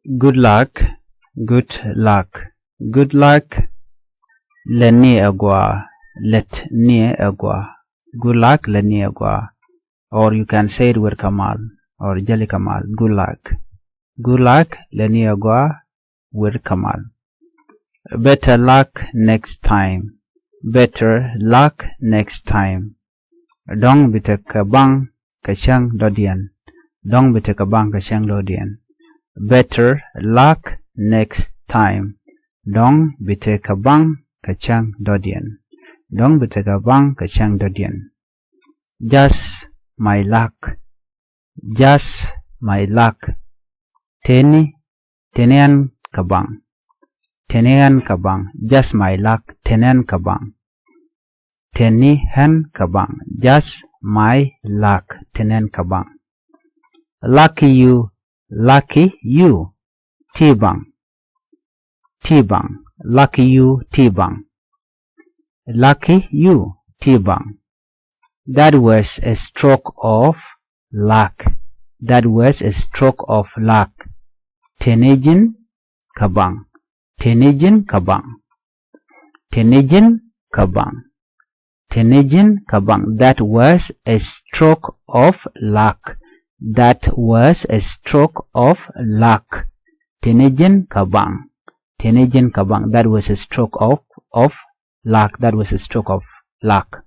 good luck, good luck, good luck. Leni agwa, let ni agwa. Good luck, leni agwa. Or you can say it with Kamal or Jali Kamal. Good luck. Good luck, leni agwa with Kamal. Better luck next time. Better luck next time. Dong bita kabang kashang dodian. Dong bita kabang kashang dodian. Better luck next time. Dong bita kabang kachang dodian. Dong bita kabang kachang dodian. Just my luck. Just my luck. Tenian kabang. Tenian kabang. Just my luck. Tenian kabang. Tenian kabang. Just my luck. Tenian kabang. Lucky you. Lucky you. Tibang. Tibang. Lucky you. Tibang. Lucky you. Tibang. That was a stroke of luck. That was a stroke of luck. Tenejin kabang. Tenejin kabang. Tenejin kabang. Tenejin kabang. That was a stroke of luck. That was a stroke of luck. Tenejin kabang. Tenejin kabang. That was a stroke of luck. That was a stroke of luck.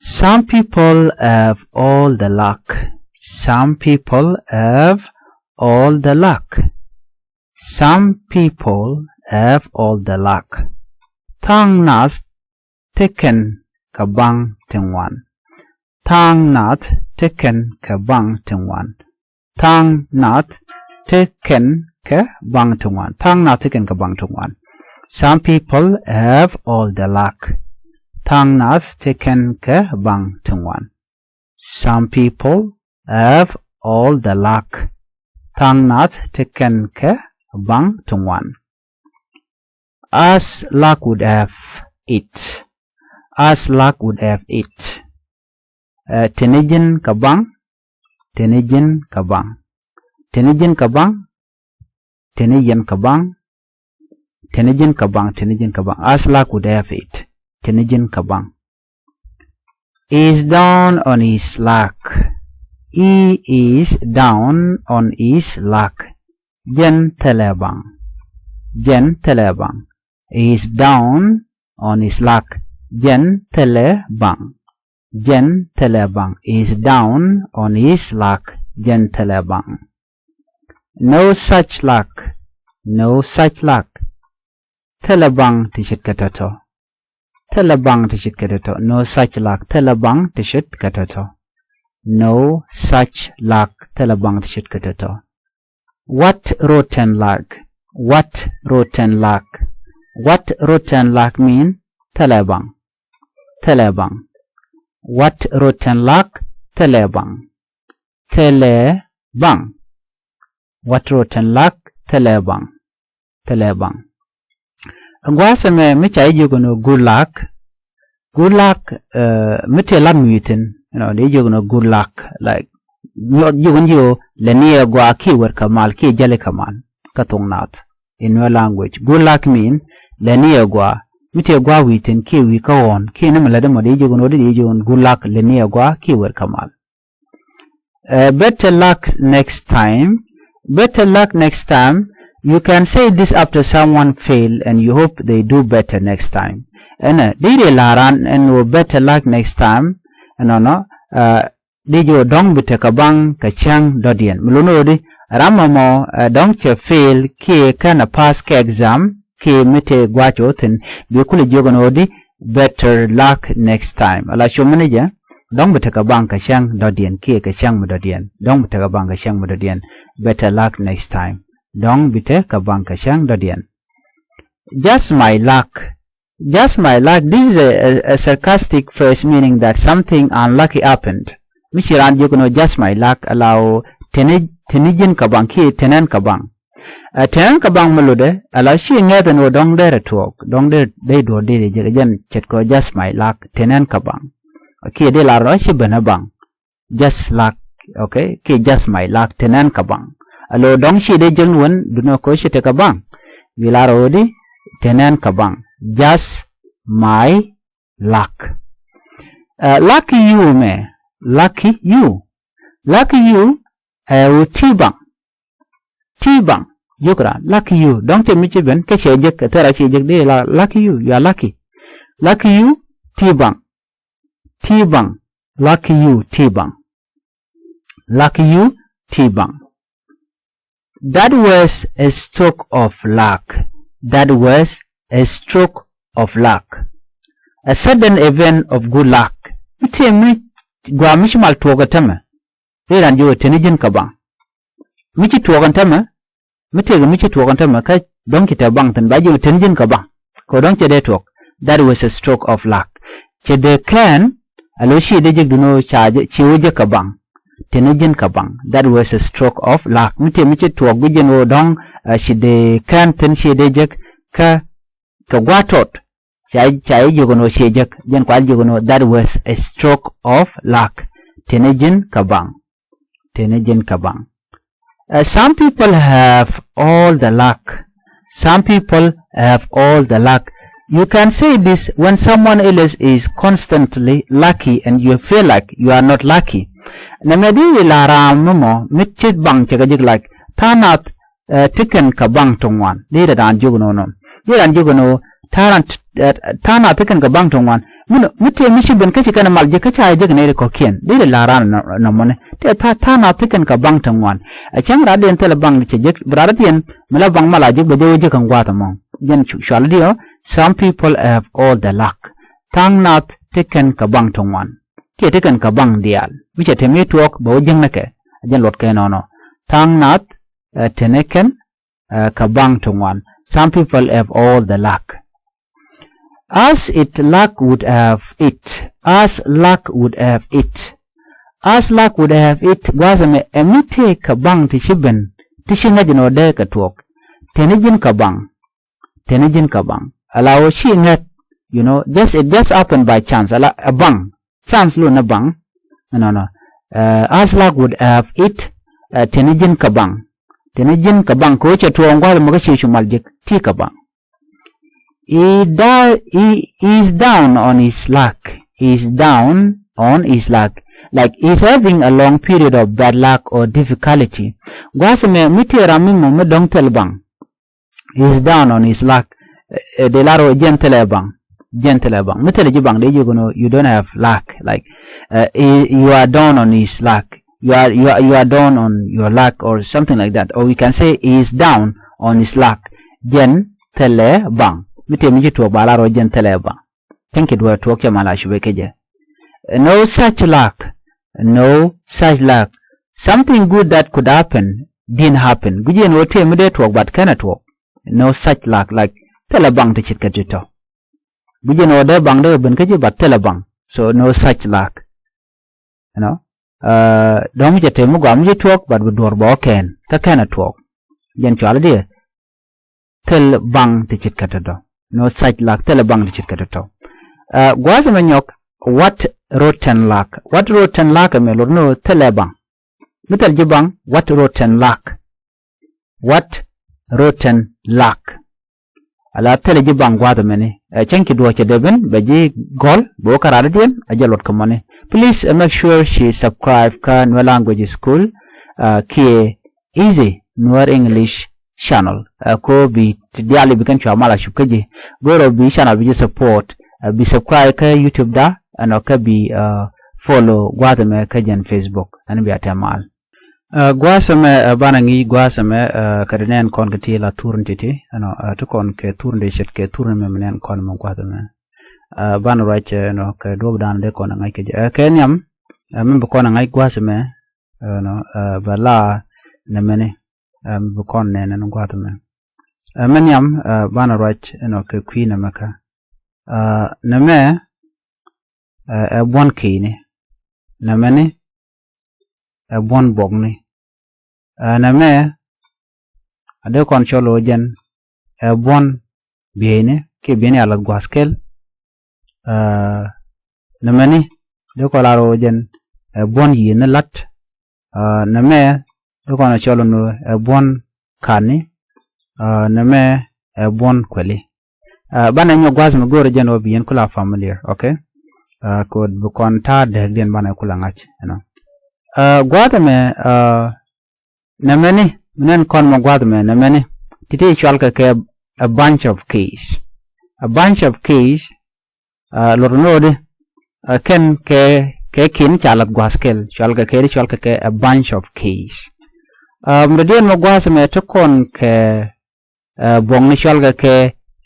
Some people have all the luck. Some people have all the luck. Some people have all the luck. Thok Nath taken kabang tingwan. Thok Nath taken kabang tingwan. Thok Nath taken kabang tingwan. Thok Nath taken kabang tingwan. Some people have all the luck. Thok Nath taken kabang tingwan. Some people have all the luck. Thok Nath taken kabang tingwan. As luck would have it. As luck would have it. Tenejin kabang. Tenejin kabang. Tenejin kabang. Tenejin kabang. Tenejin kabang. Tenejin kabang. As luck would have it. Tenejin kabang. He is down on his luck. He is down on his luck. Jen telebang. Jen telebang. He is down on his luck. Jen telebang. Jen telebang. He is down on his luck. Jen telebang. No such luck. No such luck. Telebang tishit katato. Telebang tishit katato. No such luck. Telebang tishit katato. No such luck. Telebang tishit katato. What rotten luck? What rotten luck? What rotten luck mean? Telebang. Telebang. What rotten luck? Telebang. Telebang. What rotten luck? Telebang. Telebang. Ngwasame micha yugono good luck. Good luck mite lamwitin. They yugono good luck. Like yugon lenia gwa ki wer kamal ki jale kamal. Thok Nath. In your language. Good luck mean lenia gwa. Mite gwa witin ki wika on. Ki namalade mo de yugono de yugon good luck lenia gwa ki wer kamal. Better luck next time. Better luck next time. You can say this after someone fail and you hope they do better next time. And they laran and better luck next time. And no, they jo dong bita kabang kachang dodian. Muluno di ramamo dong che fail ki kana pass ke exam ki mite gwacho tin bikuli jogono di better luck next time. Ala shomanija dong bita kabang kachang dodian ki kachang dodian. Dong bita kabang kachang dodian. Better luck next time. Dong bite kabang kashang dodian. Just my luck. Just my luck. This is a sarcastic phrase meaning that something unlucky happened. Mishiran yukono just my luck allow tenijin kabang ki tenen kabang. Tenen kabang melude allow she ngethen wo dong dere talk. Dong dere they do dere jagajan chetko just my luck tenen kabang. Okay, de la ro shi benabang. Just luck. Okay, ki just my luck tenen kabang. alo dong shi de jeng won duno ko shi te kabang wilaro di tenen kabang just my luck. Lucky you me lucky you tibang yukra lucky you dong te michi ben ke che jek tera che jek de la lucky you are lucky you tibang lucky you tibang that was a stroke of luck. A sudden event of good luck. Mitemi gwa michi mal tuoga tama. Iran jo tenijin kabang. Michi tuoga tama. Mitega michi tuoga tama ka donki ta bang tan ba jo tenijin kabang. Ko donki de tuok. That was a stroke of luck. Chede kan alo shi de duno chaje chiwoje kabang. Tenijin kabang. That was a stroke of luck. Michi tuok bijen wo dong shi de kan ten shi de jek ka gwatot. Chai jugono shejak jen kwal jugono that was a stroke of luck. Tenejin kabang. Some people have all the luck. You can say this when someone else is constantly lucky and you feel like you are not lucky. Namedi wilara mumo mitchit bang chagajik like Thok Nath tiken kabang tongwan. Dira dan jugono no. Diran jugono Thok Nath tiken kabang tongwan. Mitte mishi ben kachi kana malje kacha ajak ne ko kien. Dira lara no mone. Thok Nath tiken kabang tongwan. Achang radien tele bang chejek bradien mala bang malajik bedewe jekang gwata mong. Jen shwaldio. Some people have all the luck. Thok Nath tiken kabang tongwan. Kia tiken kabang dial. Micha teme tuok bawa jeng nake. Jen lot kaya nono. Thok Nath teneken kabang tongwan. Some people have all the luck. As luck would have it. Gwazame emite kabang tishiben. Tishingajin ode katuok. Tenijin kabang. Allow she net, it just happened by chance. A bang. Chance lo na bang. No. As luck would have it, tenijin kabang. Ko che tuongwal magashi shumaljik ti kabang. He is down on his luck. Like he's having a long period of bad luck or difficulty. Gwasame miti ramimo medong telbang. He is down on his luck. De laro gentelebang. Mitele jibang de you don't have luck. Like you are down on his luck. You are down on your luck or something like that. Or we can say he is down on his luck. Gentelebang. Mite miji tuwa balaro gentelebang. Think it were tuwa kya mala shubekeje. No such luck. Something good that could happen didn't happen. Guji en wote mide tuwa but kana tuwa. No such luck. Like telebang te chit kajito. Guji en wode bang de ben kaji but telebang. So no such luck. Don't jete mugo amji tuwa but budur ba ken. Ka kana tuwa. Jen chwala dia. Telebang te chit kajito. No such luck. Telebang te chit kajito. Gwaza menyok. What rotten luck melor no telebang. Mital jibang what rotten luck. Ala tele jibang gwaza mene. Chenki duwa chedeben beji gol bo karadian ajalot kamane. Please make sure she subscribe ka Nuer language school ki easy Nuer-English channel. Ko bi diali bikan chwa mala shupkeji. Goro bi channel bi support bi subscribe ka YouTube da. Ano ka bi follow gwasame ka jen Facebook ani bi atamal gwasame banangi gwasame kadenen kon kati la turntiti ano to kon ke turnde shet ke turne menen kon mo gwasame ban right no ka do dan de kon ngai ke kenyam membe kon ngai gwasame no bala ne mene membe kon ne no gwasame menyam ban right no ke queen maka ne me bon kini namene bon bogni name ade kon cholo jen bon biene ke biene ala gwaskel namene de ko laro jen bon yine lat name gonna cholo no bon kani name bon kweli bana nyo gwaz me gore jeno bien kula familiar okay kod bukon ta de den bana kula ngach you know gwad me nameni nen kon mo gwad me nameni titi chalka ke a bunch of keys lornode ken ke kin chalat gwaskel chalka ke a bunch of keys mredian mo gwaz me to kon ke bong ni chalka ke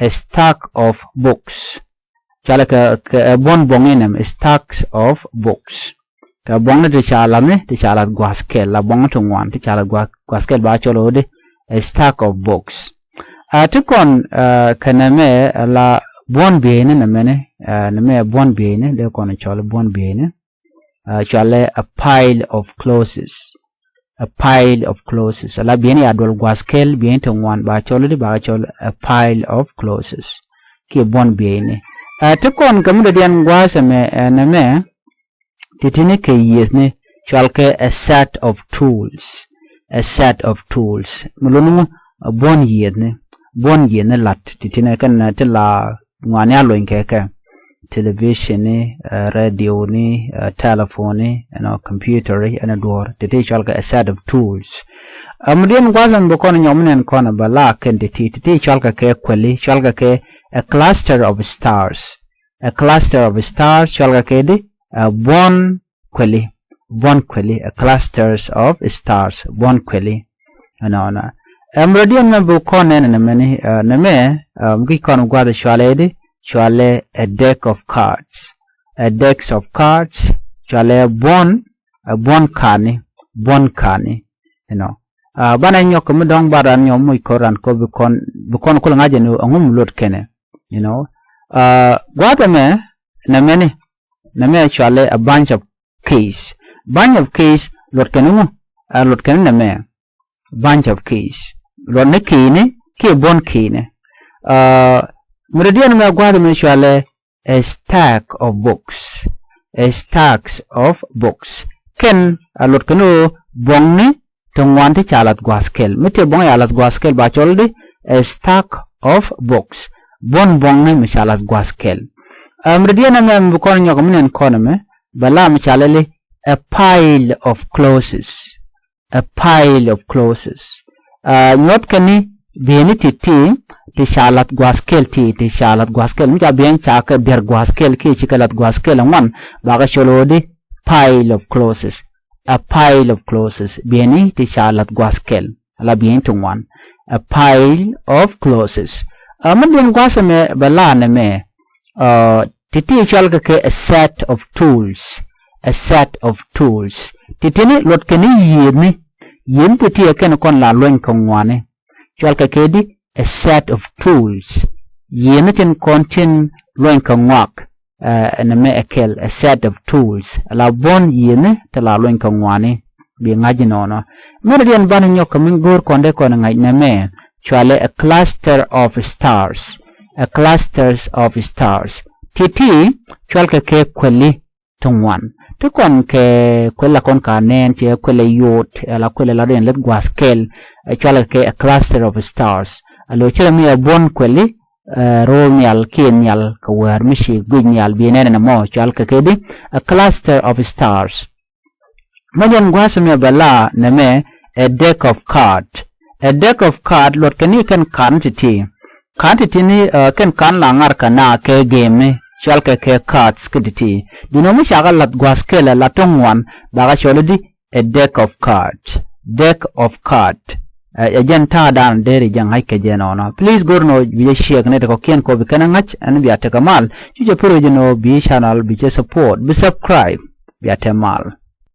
a stack of books chalka ke bon bonginem stacks of books ka bong de chalat gwaskel la bong to ngwan ti chalat gwaskel ba cholo de a stack of books to kon kaname la bon biene name bon biene de kon cholo bon biene chale a pile of clothes la biene adol gwaskel biene to ngwan ba cholo de ba cholo a pile of clothes ki bon biene to kon kamude dian gwasame name titini ke yesne chalke a set of tools mulunu bon yedne lat titina kan tela ngani alo inkeke television ni radio ni telephone ni computer ni door titi chalke a set of tools amdien gwazan bokon nyomnen kona bala ken titi chalke ke kweli chalke ke a cluster of stars chalke ke di bon kweli a clusters of stars bon kweli ana amradian me bukone name mgi kon gwada chwale a deck of cards chwale bon kani you know bana nyok mudong baran nyom koran ko bukon ko ngaje no ngum lot kene you know gwada me name chwale a bunch of keys lot kene name bunch of keys lot ne kine ki bon kine mredian me gwada me chwale a stacks of books ken lot kene bongni to ngwanti chalat gwaskel mete bong yalat gwaskel ba choldi a stack of books bongni me chalat gwaskel mredian me bukon nyok minen koname bala me chalele a pile of clothes nyot kani bieni ti chalat gwaskel mika bien chaka der gwaskel ki chikalat gwaskel ngwan baga cholodi pile of clothes bieni ti chalat gwaskel la bien to ngwan a pile of clothes amandin gwasame bala ne me titi chalka ke a set of tools titini lot kani yin titi ken kon la loin kon wane chalka ke di a set of tools yin tin kontin loin kon wak na me akel a set of tools la bon yin ta la loin kon wane bi ngaji nono meridian ban nyok min gor konde kon ngai na me chwale a cluster of stars titi chalka ke kweli tongwan to kon ke kwela kon kanen che kwela yot la kwela la den let gwaskel chalka ke a cluster of stars alo chere mi bon kweli romial kenyal kawar mishi gunyal bienen na mo chalka ke di a cluster of stars majan gwasme bala name a deck of card lot kani kan quantity ni kan kan la ngar kana ke game chalka ke cards kiditi dino mi shagal lat gwaskela la tongwan baga cholodi a deck of card ajan ta dan deri jang haike jenono please gorno bi share ne ko ken ko bi kana ngach an bi atakamal juje pro jeno bi channel bi support bi subscribe bi atamal